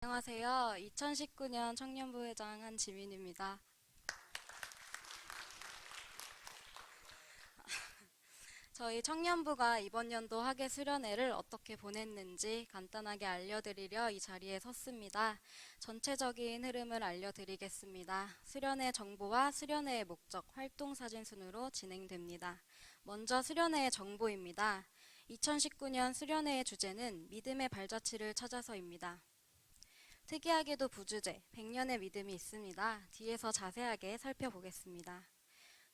안녕하세요. 2019년 청년부회장 한지민입니다. 저희 청년부가 이번 연도 학예 수련회를 어떻게 보냈는지 간단하게 알려드리려 이 자리에 섰습니다. 전체적인 흐름을 알려드리겠습니다. 수련회 정보와 수련회의 목적, 활동 사진 순으로 진행됩니다. 먼저 수련회의 정보입니다. 2019년 수련회의 주제는 믿음의 발자취를 찾아서입니다. 특이하게도 부주제, 100년의 믿음이 있습니다. 뒤에서 자세하게 살펴보겠습니다.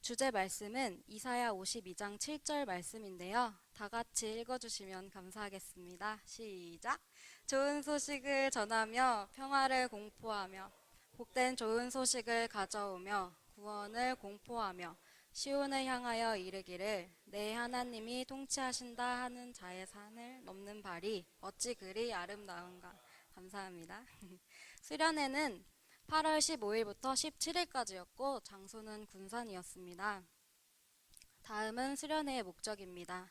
주제 말씀은 이사야 52장 7절 말씀인데요. 다 같이 읽어주시면 감사하겠습니다. 시작! 좋은 소식을 전하며 평화를 공포하며 복된 좋은 소식을 가져오며 구원을 공포하며 시온을 향하여 이르기를 내 하나님이 통치하신다 하는 자의 산을 넘는 발이 어찌 그리 아름다운가. 감사합니다. 수련회는 8월 15일부터 17일까지였고 장소는 군산이었습니다. 다음은 수련회의 목적입니다.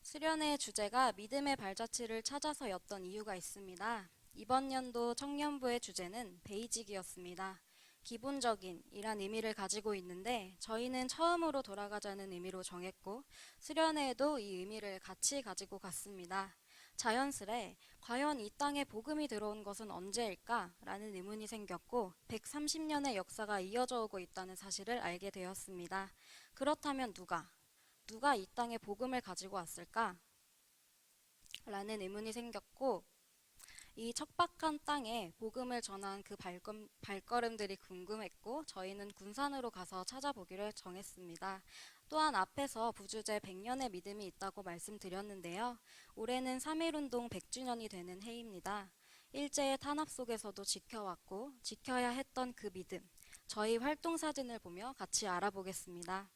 수련회의 주제가 믿음의 발자취를 찾아서였던 이유가 있습니다. 이번 연도 청년부의 주제는 베이직이었습니다. 기본적인 이란 의미를 가지고 있는데 저희는 처음으로 돌아가자는 의미로 정했고 수련회에도 이 의미를 같이 가지고 갔습니다. 자연스레 과연 이 땅에 복음이 들어온 것은 언제일까? 라는 의문이 생겼고 130년의 역사가 이어져 오고 있다는 사실을 알게 되었습니다. 그렇다면 누가 이 땅에 복음을 가지고 왔을까? 라는 의문이 생겼고 이 척박한 땅에 복음을 전한 그 발걸음들이 궁금했고 저희는 군산으로 가서 찾아보기로 정했습니다. 또한 앞에서 부주제 100년의 믿음이 있다고 말씀드렸는데요. 올해는 3.1운동 100주년이 되는 해입니다. 일제의 탄압 속에서도 지켜왔고 지켜야 했던 그 믿음, 저희 활동 사진을 보며 같이 알아보겠습니다.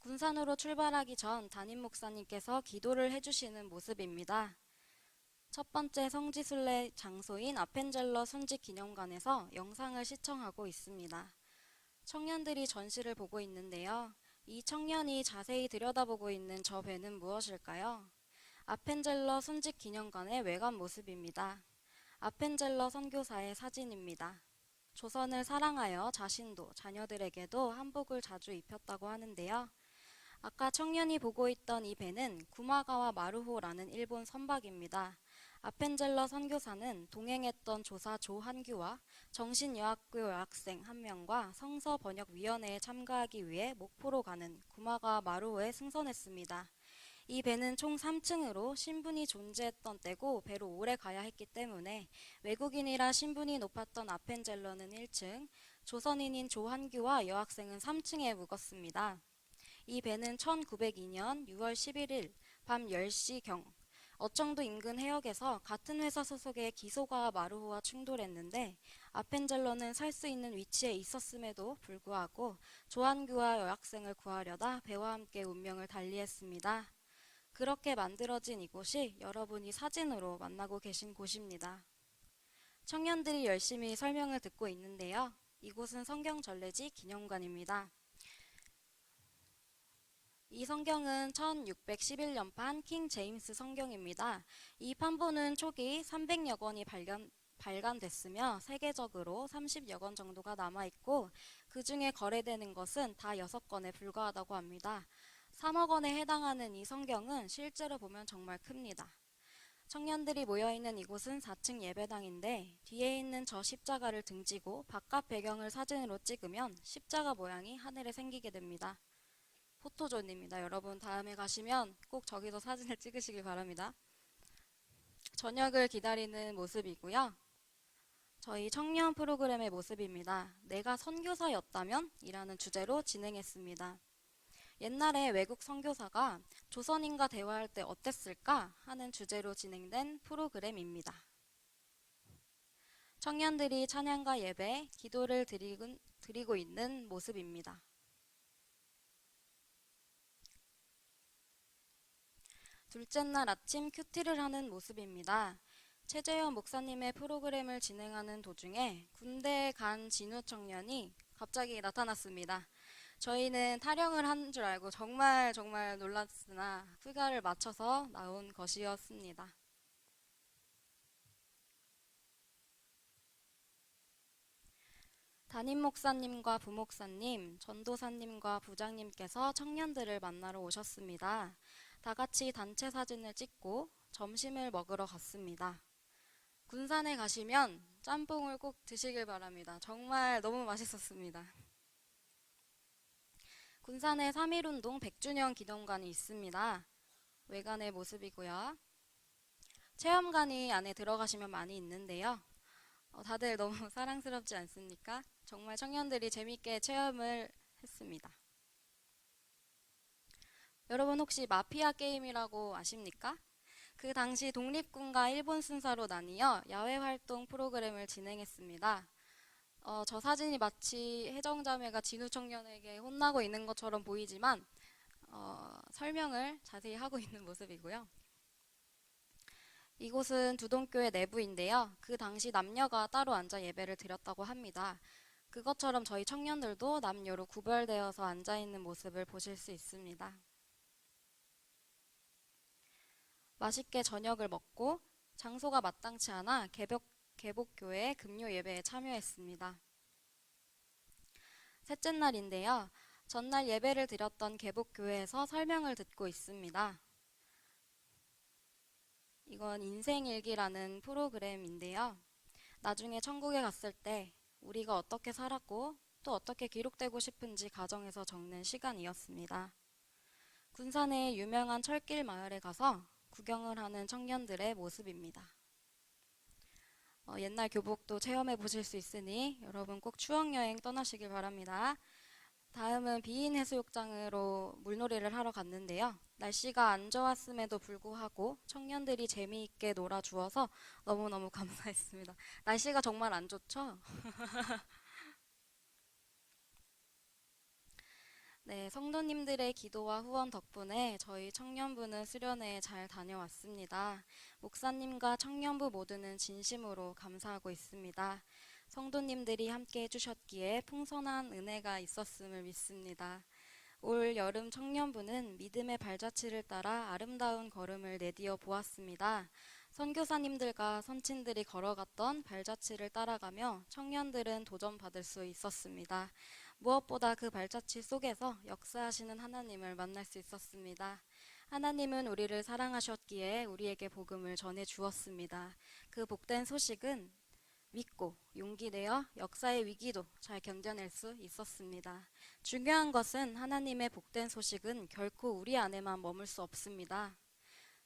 군산으로 출발하기 전 담임 목사님께서 기도를 해주시는 모습입니다. 첫 번째 성지순례 장소인 아펜젤러 순직기념관에서 영상을 시청하고 있습니다. 청년들이 전시를 보고 있는데요. 이 청년이 자세히 들여다보고 있는 저 배는 무엇일까요? 아펜젤러 순직기념관의 외관 모습입니다. 아펜젤러 선교사의 사진입니다. 조선을 사랑하여 자신도 자녀들에게도 한복을 자주 입혔다고 하는데요. 아까 청년이 보고 있던 이 배는 구마가와 마루호라는 일본 선박입니다. 아펜젤러 선교사는 동행했던 조사 조한규와 정신여학교 여학생 1명과 성서번역위원회에 참가하기 위해 목포로 가는 구마가 마루호에 승선했습니다. 이 배는 총 3층으로 신분이 존재했던 때고 배로 오래 가야 했기 때문에 외국인이라 신분이 높았던 아펜젤러는 1층, 조선인인 조한규와 여학생은 3층에 묵었습니다. 이 배는 1902년 6월 11일 밤 10시경 어청도 인근 해역에서 같은 회사 소속의 기소가와 마루호와 충돌했는데 아펜젤러는 살 수 있는 위치에 있었음에도 불구하고 조한규와 여학생을 구하려다 배와 함께 운명을 달리했습니다. 그렇게 만들어진 이곳이 여러분이 사진으로 만나고 계신 곳입니다. 청년들이 열심히 설명을 듣고 있는데요. 이곳은 성경전래지 기념관입니다. 이 성경은 1611년판 킹 제임스 성경입니다. 이 판본은 초기 300여 권이 발간됐으며 세계적으로 30여 권 정도가 남아있고 그 중에 거래되는 것은 다 6권에 불과하다고 합니다. 3억 원에 해당하는 이 성경은 실제로 보면 정말 큽니다. 청년들이 모여있는 이곳은 4층 예배당인데 뒤에 있는 저 십자가를 등지고 바깥 배경을 사진으로 찍으면 십자가 모양이 하늘에 생기게 됩니다. 포토존입니다. 여러분 다음에 가시면 꼭 저기서 사진을 찍으시길 바랍니다. 저녁을 기다리는 모습이고요. 저희 청년 프로그램의 모습입니다. 내가 선교사였다면? 이라는 주제로 진행했습니다. 옛날에 외국 선교사가 조선인과 대화할 때 어땠을까? 하는 주제로 진행된 프로그램입니다. 청년들이 찬양과 예배, 기도를 드리고 있는 모습입니다. 둘째 날 아침 큐티를 하는 모습입니다. 최재현 목사님의 프로그램을 진행하는 도중에 군대에 간 진우 청년이 갑자기 나타났습니다. 저희는 타령을 한 줄 알고 정말 놀랐으나 휴가를 마쳐서 나온 것이었습니다. 담임 목사님과 부목사님, 전도사님과 부장님께서 청년들을 만나러 오셨습니다. 다 같이 단체 사진을 찍고 점심을 먹으러 갔습니다. 군산에 가시면 짬뽕을 꼭 드시길 바랍니다. 정말 너무 맛있었습니다. 군산에 3.1운동 100주년 기념관이 있습니다. 외관의 모습이고요. 체험관이 안에 들어가시면 많이 있는데요. 다들 너무 사랑스럽지 않습니까? 정말 청년들이 재밌게 체험을 했습니다. 여러분 혹시 마피아 게임이라고 아십니까? 그 당시 독립군과 일본 순사로 나뉘어 야외 활동 프로그램을 진행했습니다. 저 사진이 마치 해정자매가 진우 청년에게 혼나고 있는 것처럼 보이지만 설명을 자세히 하고 있는 모습이고요. 이곳은 두동교회 내부인데요. 그 당시 남녀가 따로 앉아 예배를 드렸다고 합니다. 그것처럼 저희 청년들도 남녀로 구별되어서 앉아있는 모습을 보실 수 있습니다. 맛있게 저녁을 먹고 장소가 마땅치 않아 개복교회 금요 예배에 참여했습니다. 셋째 날인데요. 전날 예배를 드렸던 개복교회에서 설명을 듣고 있습니다. 이건 인생일기라는 프로그램인데요. 나중에 천국에 갔을 때 우리가 어떻게 살았고 또 어떻게 기록되고 싶은지 가정에서 적는 시간이었습니다. 군산의 유명한 철길 마을에 가서 구경을 하는 청년들의 모습입니다. 옛날 교복도 체험해 보실 수 있으니 여러분 꼭 추억여행 떠나시길 바랍니다. 다음은 비인 해수욕장으로 물놀이를 하러 갔는데요. 날씨가 안 좋았음에도 불구하고 청년들이 재미있게 놀아주어서 너무너무 감사했습니다. 날씨가 정말 안 좋죠? 네, 성도님들의 기도와 후원 덕분에 저희 청년부는 수련회에 잘 다녀왔습니다. 목사님과 청년부 모두는 진심으로 감사하고 있습니다. 성도님들이 함께 해주셨기에 풍성한 은혜가 있었음을 믿습니다. 올 여름 청년부는 믿음의 발자취를 따라 아름다운 걸음을 내디어 보았습니다. 선교사님들과 선친들이 걸어갔던 발자취를 따라가며 청년들은 도전받을 수 있었습니다. 무엇보다 그 발자취 속에서 역사하시는 하나님을 만날 수 있었습니다. 하나님은 우리를 사랑하셨기에 우리에게 복음을 전해 주었습니다. 그 복된 소식은 믿고 용기 내어 역사의 위기도 잘 견뎌낼 수 있었습니다. 중요한 것은 하나님의 복된 소식은 결코 우리 안에만 머물 수 없습니다.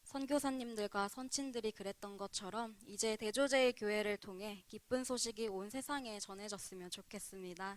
선교사님들과 선친들이 그랬던 것처럼 이제 대조제의 교회를 통해 기쁜 소식이 온 세상에 전해졌으면 좋겠습니다.